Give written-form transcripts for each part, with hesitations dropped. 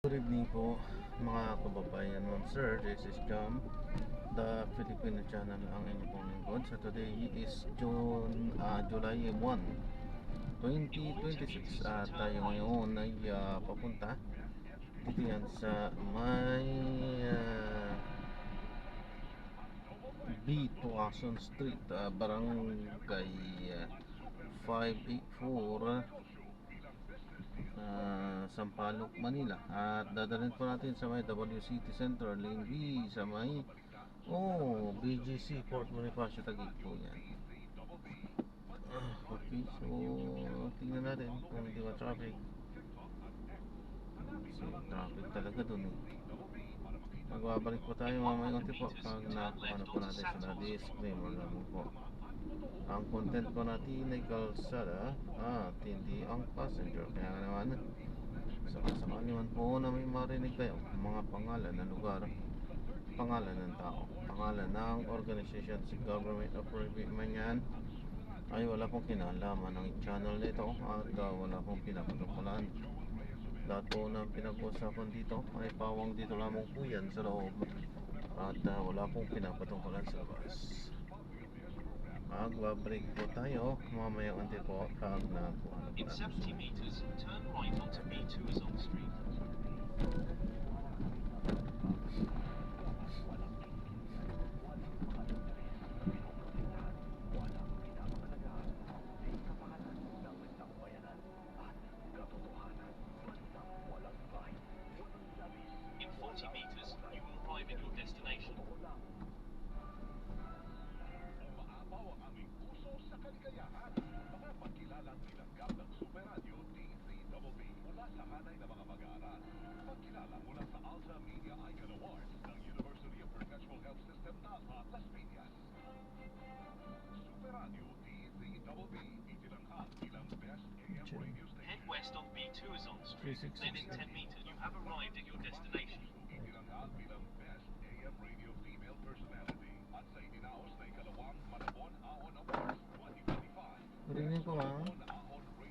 Good evening po mga kababayan. Sir, this is Jam, the Filipino channel ang inyong pong lingkod. So today is July 1, 2026 at tayo ngayon ay papunta dito yan sa may B. Tuason Street, Barangay 584, Sampaloc, Manila. At dadalhin po natin sa may WCT Center, Lane B, sa may BGC, Port Bonifacio, Taguig po yan. Okay, so tingnan natin kung hindi ba traffic. So traffic talaga dun eh. Magbabalik po tayo mamaya unti po pag nakuha na po natin sila. Disclaimer naman po, ang content po natin ay kalsada at hindi ang passenger. Kaya naman sakasakali man po na may marinig kayo mga pangalan ng lugar, pangalan ng tao, pangalan ng organization, si government o private man yan, ay wala pong kinalaman ng channel nito at wala pong pinapatukulan. Lahat po ng pinag-usapan dito ay pawang dito lamang po yan sa loob at wala pong pinapatungkulan sa labas. Magbabreak po tayo mamaya unti po pag nakuha na po In 70 meters, turn right onto B2 Street. In 40 meters, you will arrive at your destination. Umaapaw ang aming puso sa kaligayahan. Mga pagkilalang tinanggap ng Super Radio D3BB mula sa hanay ng mga mag-aaral. Pagkilala mula sa Alta Media Icon Awards ng University of Perpetual Health System Alta, Las Piñas. Super Radio D3BB itinanghal bilang Best AM Radio Station. Head west on B2 Street. Then in 10 meters, you have arrived at your destination. Itinanghal bilang Best AM Radio Female Personality at sa itinaos na ikalawang Malabon Ahon Awards 2025. Good evening po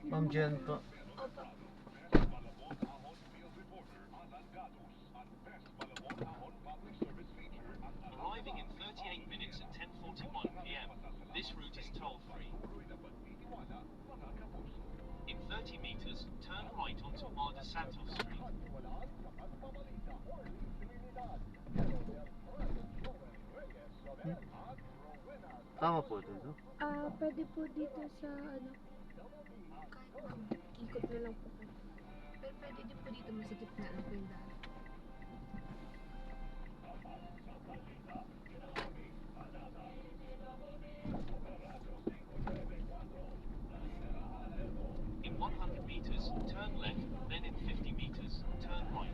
Ma'am Jen po. Best Malabon Ahon Field Reporter Alan Gatos at Best Malabon Ahon Public Service Feature ang Arriving in 38 minutes at 10:41 p.m. This route is toll-free. In 30 meters, turn right onto Arda Santos Street. Tama po dito. Pwede po dito sa kahit ikot na lang po. Pero pwede din po dito masikip na ang pindahan. In 100 meters, turn left, then in 50 meters, turn right.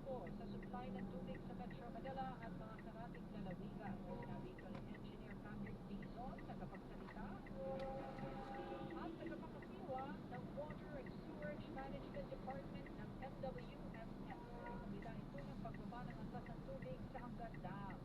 epekto sa supply ng tubig sa Metro Manila at mga karating lalawigan. Sinabi ko ni Engineer Patrick Dizon, tagapagsalita at tagapangasiwa ng Water and Sewerage Management Department ng MWMS. Kabila ito ng pagbaba ng antas ng tubig sa Angat Dam.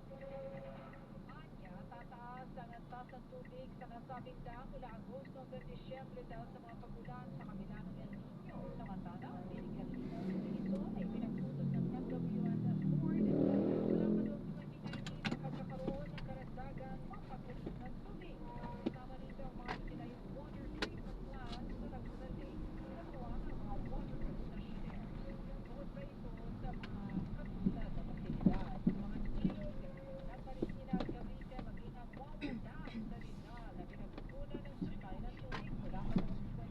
Anya, tataas ang antas ng tubig sa nasabing dam mula Agosto hanggang Disyembre dahil sa mga pagulan sa kabila ng El Nino. Samantala, binigyan linaw si Dizon ay pinagputos ng MWMS Board mula pa noong 2019 ang pagkakaroon ng karagdagang pampakulit ng tubig. Kasama nito ang mga itinayong water treatment plants na Laguna Lake na gawa ng mga water concessionaires. Bukod pa ito sa mga katulad na pasilidad, mga ilog, Dasmariñas, Cavite, maging ang Wawa Dam sa Rizal na pinagkukunan ng supply ng tubig mula pa noong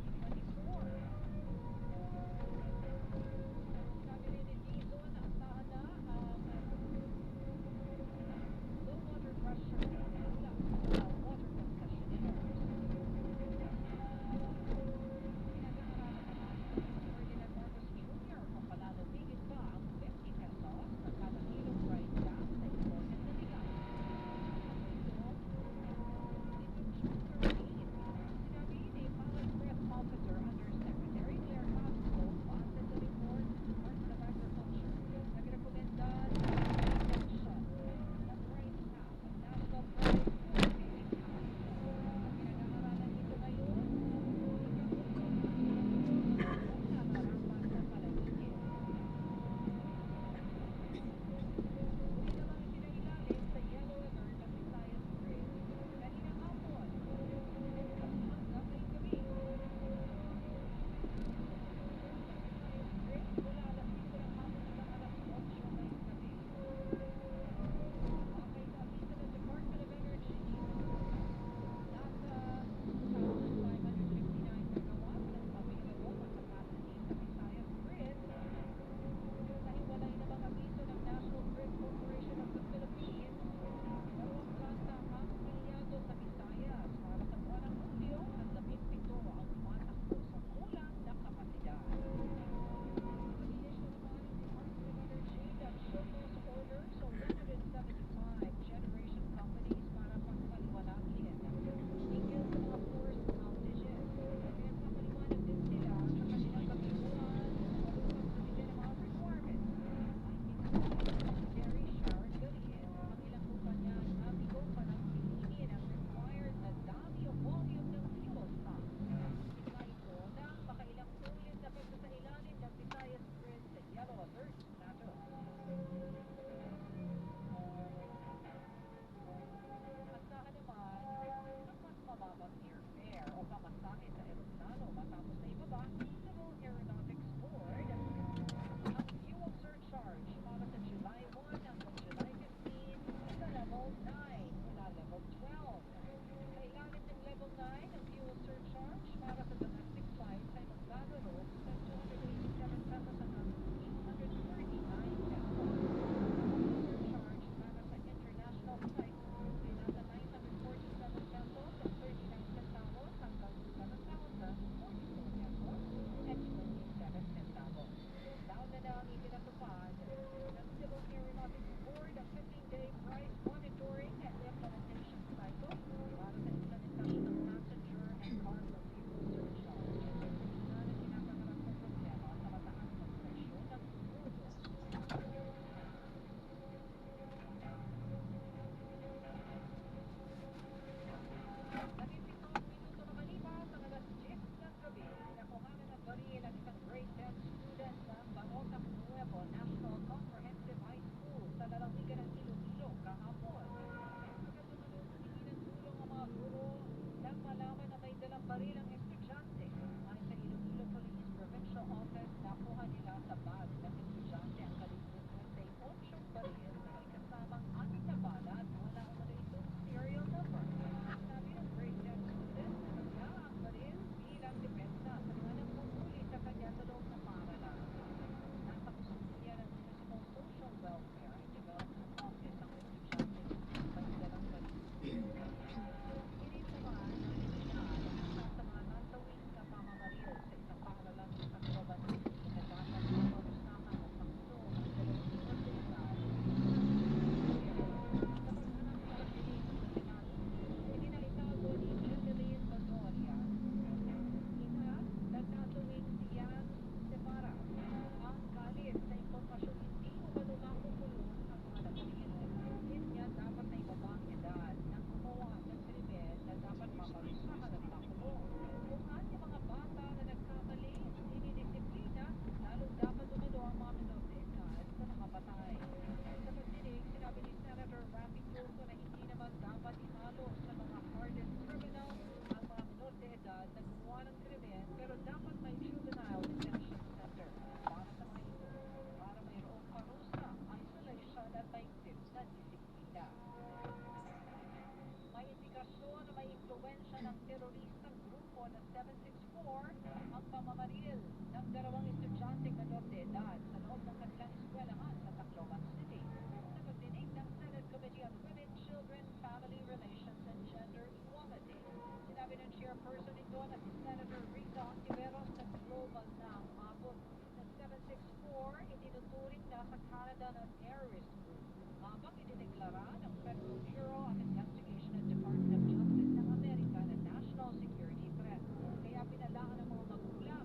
pangalan ng terrorist group habang idineklara ng Federal Bureau of Investigation at Department of Justice ng Amerika na national security threat. Kaya pinalaan ng mga magulang.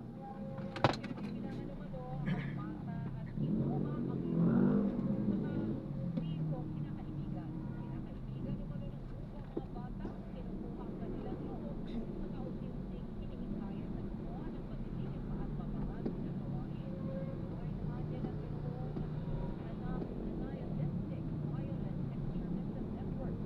Pinagbibilangan umano ang bata at inuha ang mga bihong kinakaibigan. Kinakaibigan umano ng grupo ang mga bata, kinukuha ang kanilang loob at kaunti-unting hinihikayan na gumawa ng patitigil pa at mapahal na gawain. Buhay naman yan ang binuo ng anarchistic violent extremism network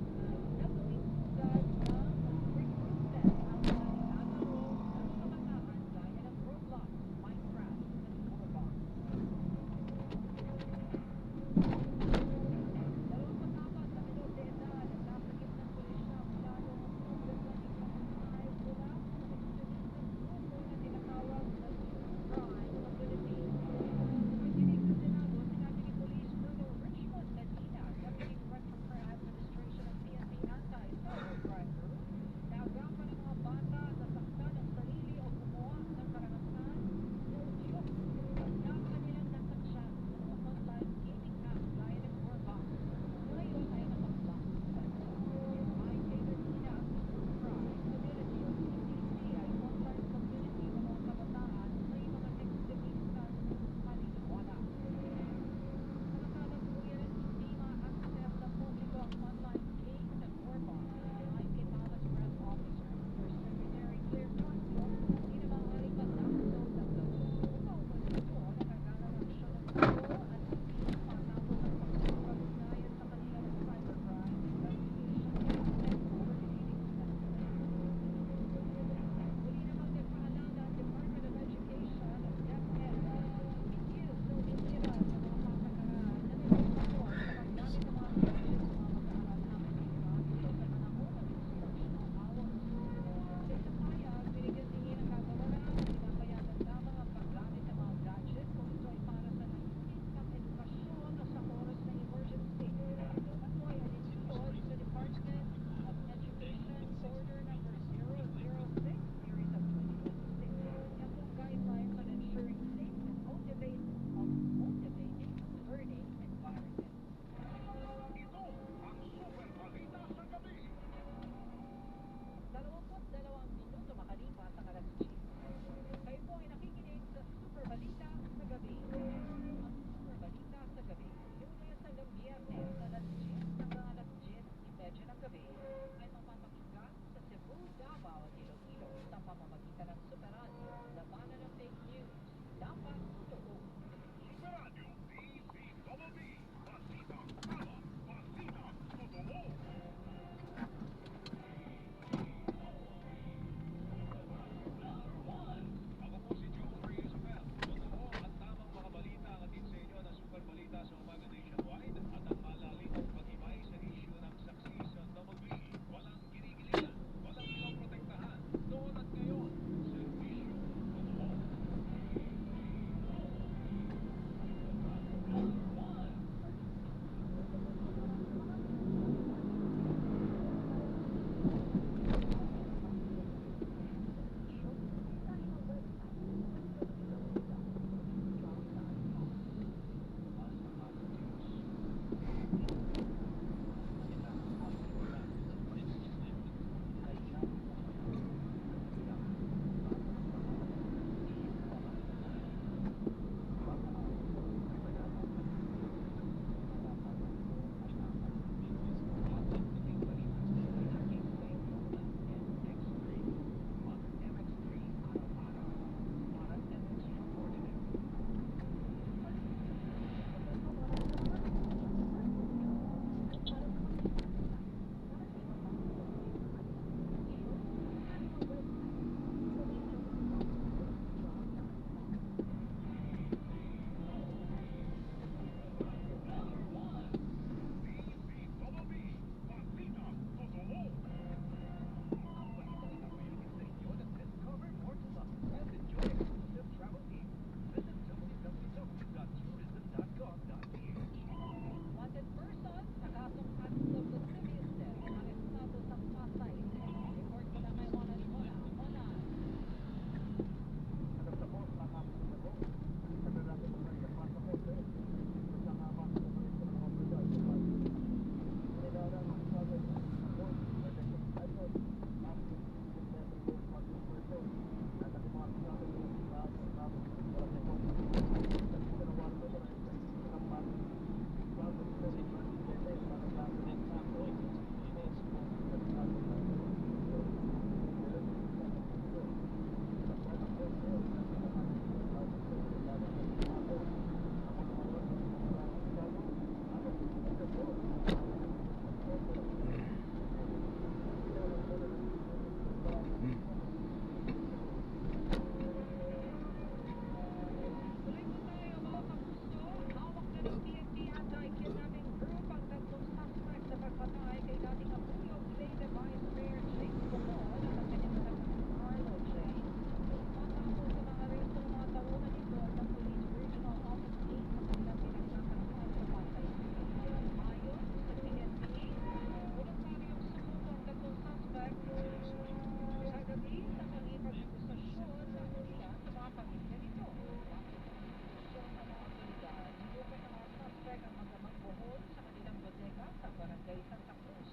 Barangay Santa Cruz,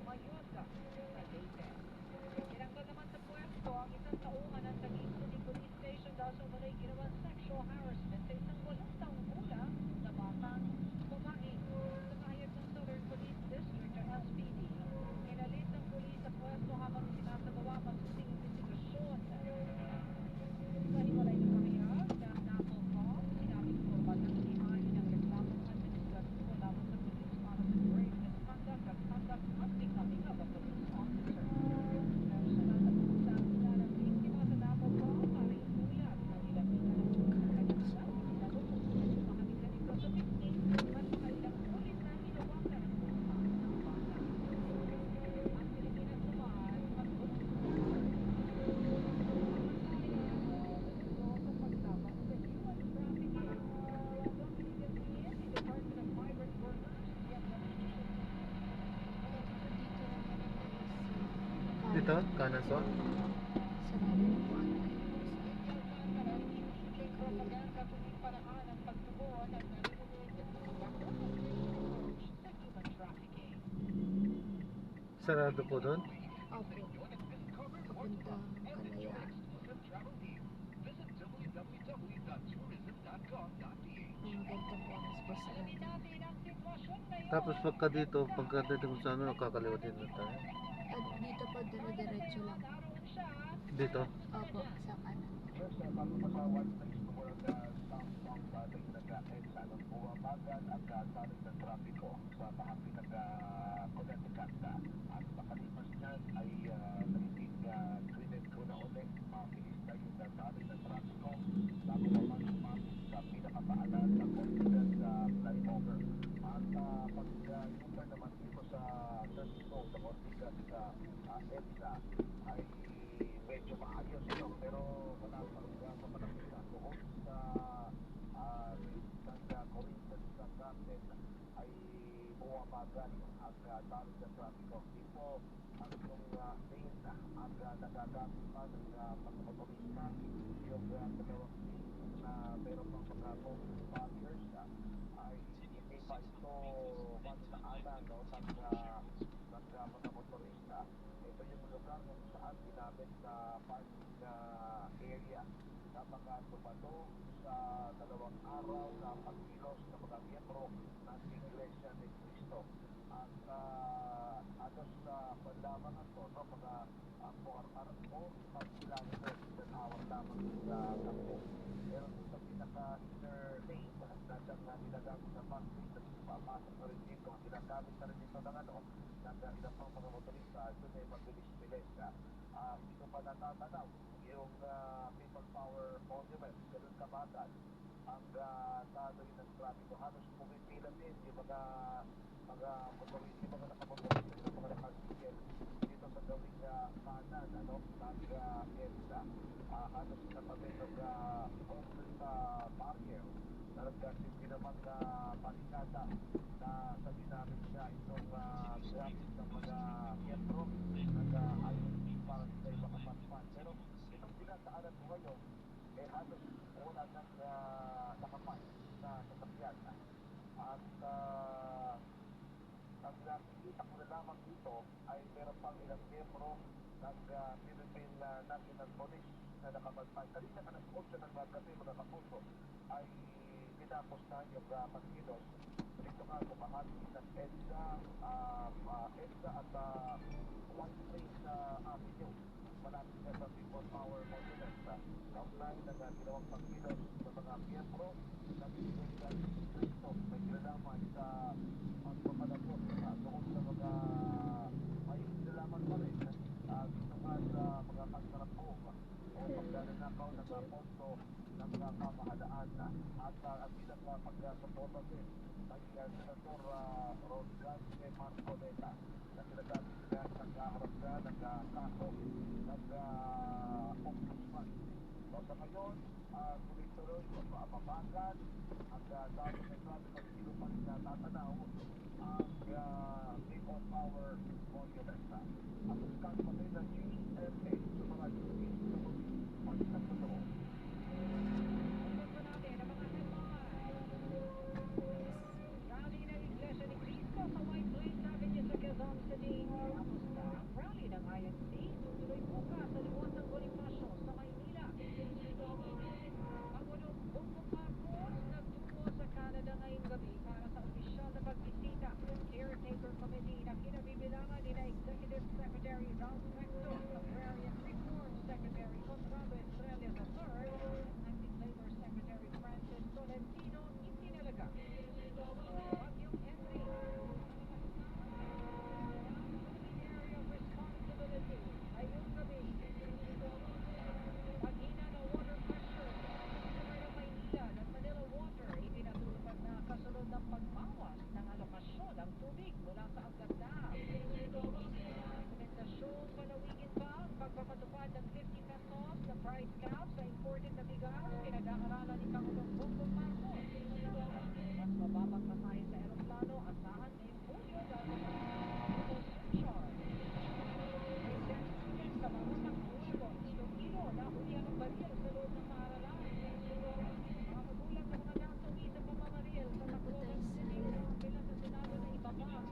Mayoda, sa Leyte. Tinanggal naman sa pwesto ang isang tauhan ng Taguig City Police Station dahil sa umunay ginawang sexual harassment sa isang walang taong gulang na batang babae. Sa pahayag ng Southern Police District o SPD, inalis ng pulis sa pwesto habang sinasagawa masusing investigasyon. Sa hiwalay na pahayag ng NAPOLCOM, sinabing formal ng imahe ng reklamong administratibo laban sa pulis para sa grave misconduct at conduct unbecoming of a police officer. Personal na pag-usabi na ng biktima sa NAPOLCOM para ipuyat ang ilang minanong kanyang lalo kung makabigan ito sa victim at makailang ulit na hinawakan ang mukha ng bata. Ang Pilipinas naman mag-utos Dito, kanan so. Sarado na po ang Sarado po doon. Opo. Papunta Kalayaan. Mga ganito po ang sarado. Tapos pagka dito kung saan nakakaliwa din na tayo. At dito po dire-diretso lang. Dito. Opo, sa kanan. First, bago pa sa one place ko mula sa southbound batang nag-EDSA ng buwabagan ang tarik ng trapiko sa bahagi nag-Connecticut. At makalipas niyan ay naging grid ko na ulit. Mabilis na yung tarik ng trapiko bago naman sumapit sa pinakapaanan sa Confidence flyover. At pag-iutan naman dito sa terminal sa Confidence EDSA ay medyo maayos ito, pero wala pa rin sa malaki na doon sa Corinthians sa Garden ay buwabagan ang tarik ng trapiko. Dito ang yung lane ang nagagamit pa ng mga motorista, yung dalawang lane na meron pang mga moving barriers ay hindi pa ito magdaanan ng mga motorista. Ito yung lugar kung saan ginamit na parking area na mga tumalo sa 2 araw na pagkilos ng mga miyembro ng Iglesia ni Cristo. At anos sa panlaman ito, no, mga 4 kilometers an hour lamang sa kampo. Pero sa pinaka-inner lane, nandiyan na ginagamit na parking na papasok na rin dito. Ginagamit na rin dito ng ng mga motorista, ito na yung mabilis-bilis. Dito pa natatanaw yung People Power Monument, ganun kabagal. Ang taloy ng trapiko, halos pumipila din yung mga motorista, mga nakamotorista, yung mga nakasigil dito sa gawing kanan, nag-EDSA. Halos kapatid ng concrete barrier na nagkasimpi naman na barikada na sa ginamit siya itong gamit ng mga miyembro nag-ayon para sila makapaspan. Pero itong pinataanan ko ngayon, halos wala nang nakapan na sasakyan. At ang nakikita ko na lamang dito ay meron pang ilang miyembro ng Philippine National Police na nakapagpay. Kanina ka ng 8 ng gabi mga kapuso ay tinapos na yung pagkilos. Dito nga kumahati ng EDSA at One Place Avenue. Malapit na sa People Power Monument. Kaugnay na ginawang pagkilos sa mga miyembro ng Iglesia ni Cristo. May kinalaman sa pagpapadapos doon sa mga may kinalaman pa rin dito nga sa mga pagkarapong o pagdananakaw ng pondo ng mga pamahalaan at ang pinagpagkasuporta din ng Senator Rodrigo Marcoleta na sinasabi niya sa kaharap na ng kaso ng ombudsman. So sa ngayon, tuloy-tuloy mabagal ang dami ng sabi ng sino pa rin natatanaw ang People Power Monument. Ang isang patay ng GMA sa mga duties sa pagkakatotoo. Rally ng Iglesia ni Cristo sa White Plains ng INC tutuloy bukas sa Liwasang Bonifacio sa Maynila. Pangulong Bongbong Marcos nagtungo sa Canada ngayong gabi para sa opisyal na pagbisita. Caretaker Committee na kinabibilangan ni na Executive Secretary Ralph Recto, Agrarian Reform Secretary Conrado Estrella III, at Labor Secretary Francis Tolentino itinalaga. Bagyong Henry. Area of responsibility ngayong gabi. Paghina ng water pressure sa mga ng Maynila ng Manila Water ipinatutupad na kasunod ng pagbawas ng alokasyon ng tubig mula sa Agdam. Rekomendasyong palawigin pa ang pagpapatupad ng 50 pesos na price cap sa imported na bigas pinag-aaralan ni Pangulong Bongbong Marcos. Mas mababang pasahe sa eroplano asahan ngayong Hulyo dahil sa surcharge. May sensitive sa mga takbuhan, kilo nahulihan ng baril sa loob ng paaralan. Mga magulang ng mga nasawi sa pamamaril sa Tacloban City, pinapila sa Senado na ibaba ang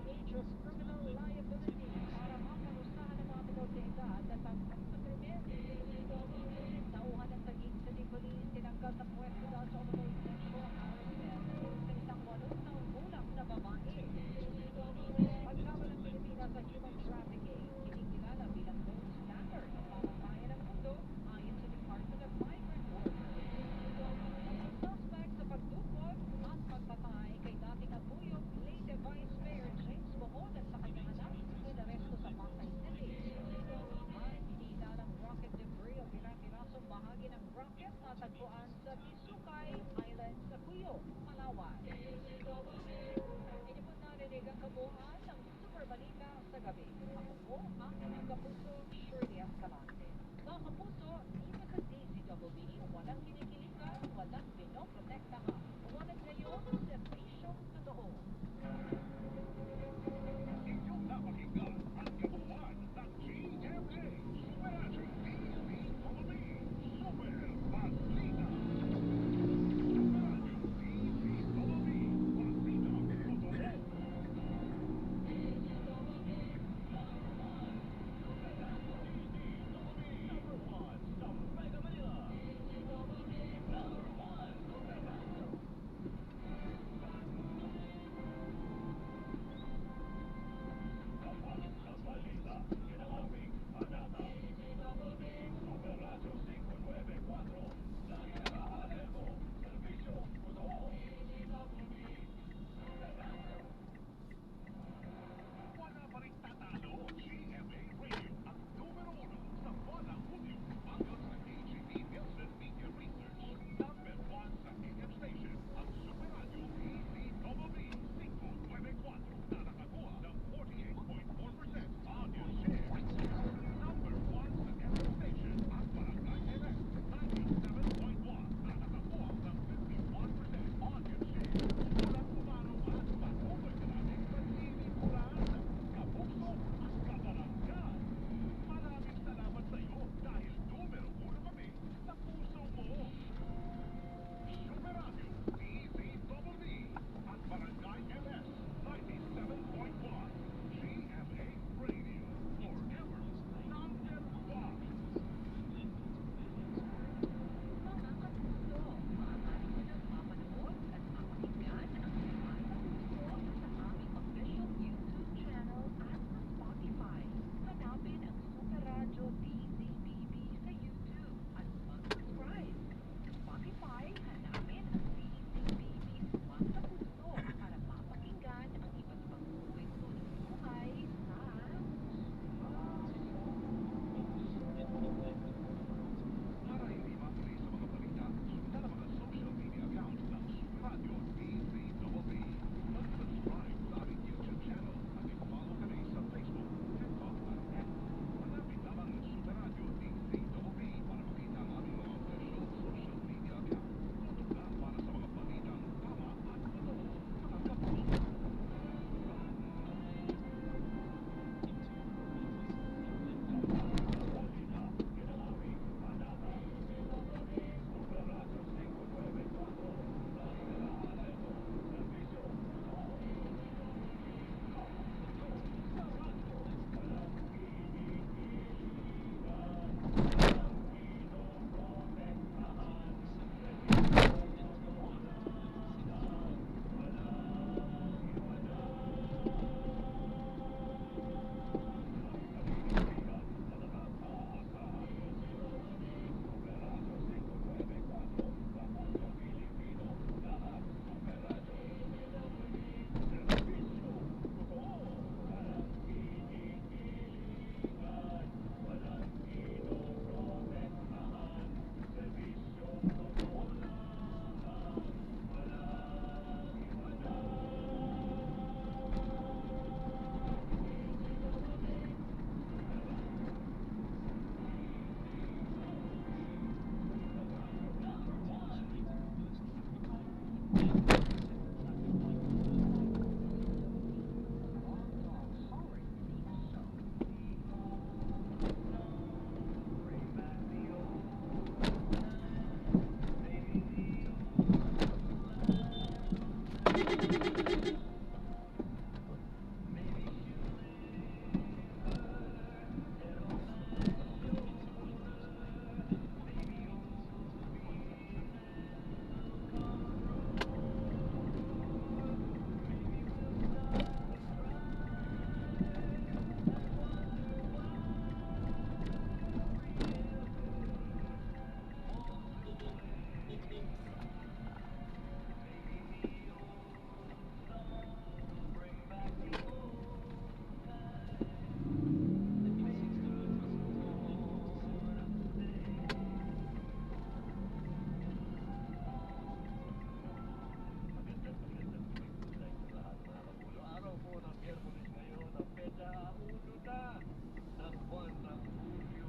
Araw po ng Miyerkules ngayon, ang petsa ulo na ng buwan ng Hulyo.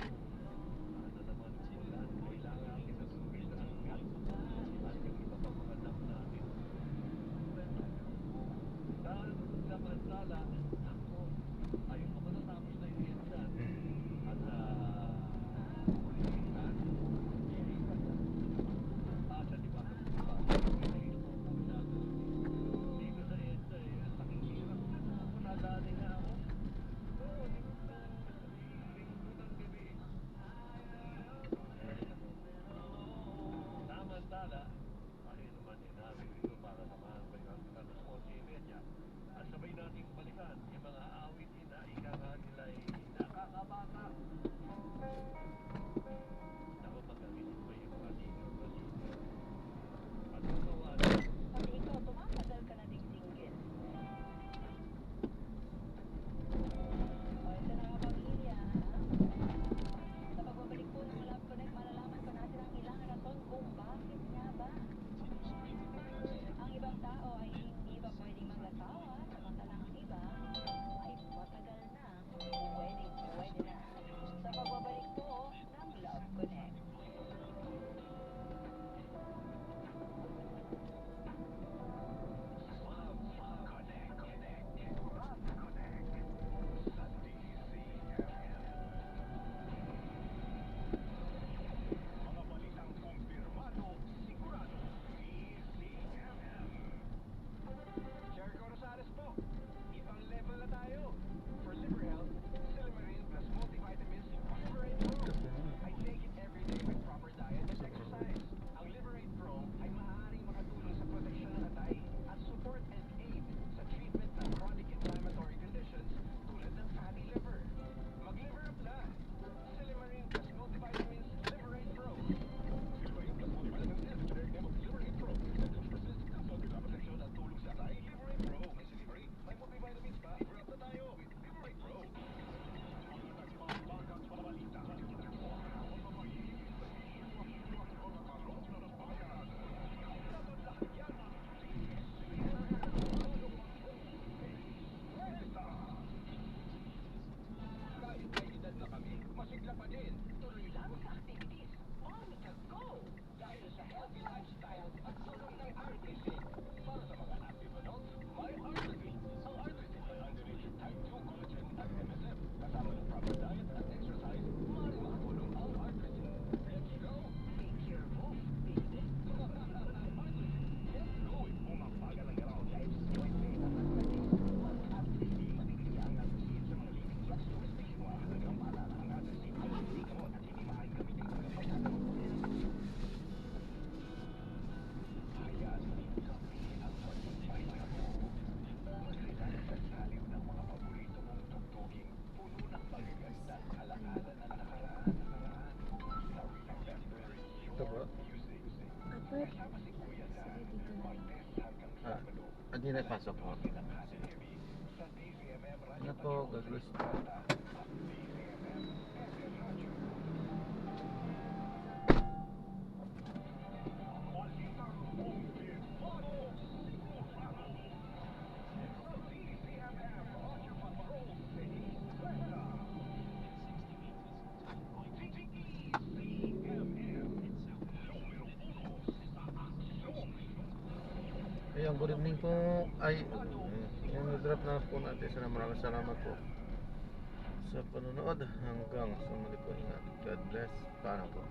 Ano naman po yan? Kailangan isusuri na ang gat at yung iba pang mga dam natin. Dahil samantala, ako ay matatapos na yun dyan. At ulitan, ilipat na. Sa diba? Dito sa EDSA laking hirap na. Ako nadali na ako. Oo, linggo ng gabi. Samantala, tayo naman namin dito para samahan ko yung alas 11:30 at sabay nating balikan yung mga awitin na ika nga nila ay nakakabata. Ako magkakisip ko yung mga senior. At tutuwa na. Pag ikaw tumatagal ka na ding single. O, ito na nga pamilya, ha? Sa pagbabalik po ng Love Connect, malalaman pa natin ang ilang rason kung bakit nga ba ang ibang tao ay hindi ba pwedeng mag-asawa, samantalang ang iba ay matagal na pwede na. Sa pagbabalik po ng Love Connect. Mga balitang kumpirmado, sigurado, DCMM. Jericho Rosales po, ibang level na tayo. For liver health, Silimarin plus multivitamins, Liverate Pro. I take it every day with proper diet and exercise. Ang Liverate Pro ay maaaring makatulong sa proteksyon ng atay at support and aid sa treatment ng chronic inflammatory conditions tulad ng fatty liver. Mag-liver up na! Silimarin plus multivitamins, Liverate Pro. Silimarin plus multivitamins is the generic name of Liverate Pro. Symptoms persist, consult with protection at tulong sa atay. Liverate Pro. May Silimarin, may multivitamins pa. Liver up na tayo with Liverate Pro. Kahit may edad na kami, masigla pa din. Tuloy lang sa activities. On the go! Dahil sa healthy lifestyle at tulong ng Artisan. Para sa mga active adults, may Artisan. Ang Artisan ay underrated type 2 collagen at MSM. Kasama ng proper diet at exercise, maaaring makatulong ang Artisan. Let's go! Make your move, baby. Artisan. Let's go! Bumabagal ang garaw lives. Join me at Artisan. Ang Artisan. Mabibili ang Artisan sa mga leading drugstores nationwide. Hanggang maalala ang Artisan ay hindi gamot at hindi maaaring gamitin kung hindi ka hayaan mo kapihin ang pagpapay na mo. Magritan sa saliw ng mga paborito mong tugtugin. Puno ng magaganda at alakalan ng nakaraan. Sa Remember Ito po. Your Music. Apat. Kasama si Kuya Dan. Martes hanggang Sabado. Hindi na pasok po. Pinakasi heavy sa DCMM Radio Ano po, gagawin? DCMM SM Radio. Balitang kumpirmado, sigurado. Sa DCMM Radio Patrol City, Puebla. DCMM, numero 1 sa aksyon. Ayun, good evening po. Ay, yung drop na po natin. Sana maraming salamat po sa panonood. Hanggang sa muli po, ingat. God bless. Paano po?